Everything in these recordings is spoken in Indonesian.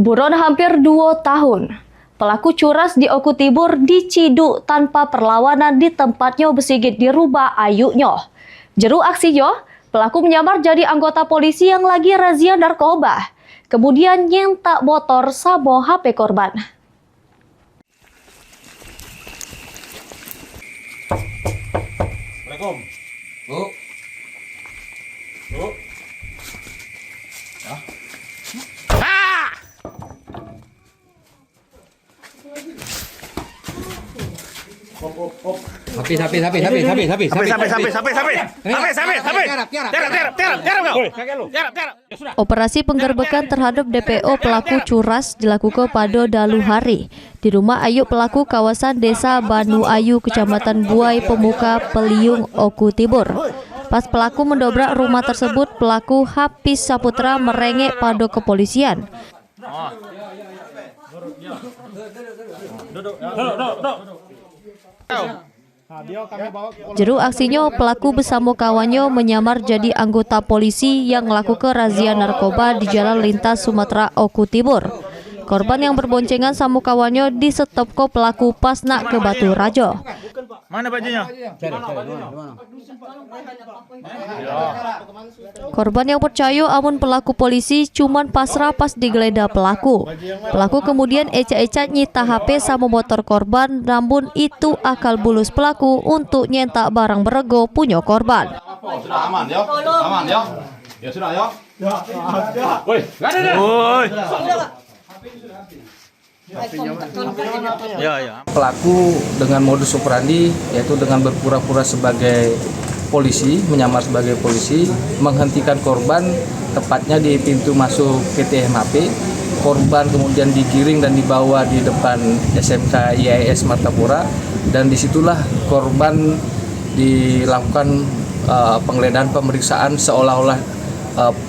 Buron hampir 2 tahun. Pelaku curas di Oku Tibur diciduk tanpa perlawanan di tempatnya besigit di rumah ayunya. Jeru aksinya, pelaku menyamar jadi anggota polisi yang lagi razia narkoba. Kemudian nyentak motor sabo HP korban. Assalamualaikum. Bu. Bu. Ya. Operasi penggerbekan terhadap DPO pelaku curas dilakukan pada dalu hari di rumah Ayu pelaku kawasan Desa Banu Ayu, Kecamatan Buai Pemuka, Peliung, Oku Tibur. Pas pelaku mendobrak rumah tersebut, pelaku Hafiz Saputra merengek pada kepolisian. Jeru aksinya, pelaku bersama kawannya menyamar jadi anggota polisi yang melakukan razia narkoba di jalan lintas Sumatera Oku Tibur. Korban yang berboncengan sama kawannya disetopko pelaku pas nak ke Batu Rajo. Mana bajunya? Korban yang percaya amun pelaku polisi cuman pasrah pas digeledah pelaku. Pelaku kemudian ecak-ecak nyita HP sama motor korban, namun itu akal bulus pelaku untuk nyentak barang berego punya korban. Sudah aman ya? Aman ya? Ya sudah ya? Woi, enggak ada. Woi. Pelaku dengan modus operandi yaitu dengan berpura-pura sebagai polisi, menyamar sebagai polisi, menghentikan korban tepatnya di pintu masuk PT MHP. Korban kemudian digiring dan dibawa di depan SMK IAIS Martapura, dan disitulah korban dilakukan penggeledahan pemeriksaan seolah-olah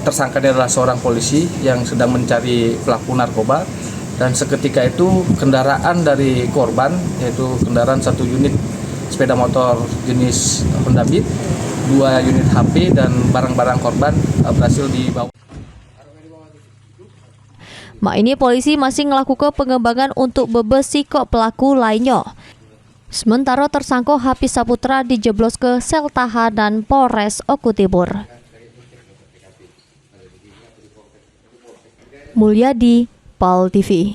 tersangkanya adalah seorang polisi yang sedang mencari pelaku narkoba. Dan seketika itu kendaraan dari korban, yaitu kendaraan 1 unit sepeda motor jenis Honda Beat, 2 unit HP dan barang-barang korban berhasil dibawa. Mak ini polisi masih melakukan pengembangan untuk bebesi kok pelaku lainnya. Sementara tersangka Hafiz Saputra dijeblos ke sel tahanan Polres Oku Tibur. Mulyadi, PAL TV.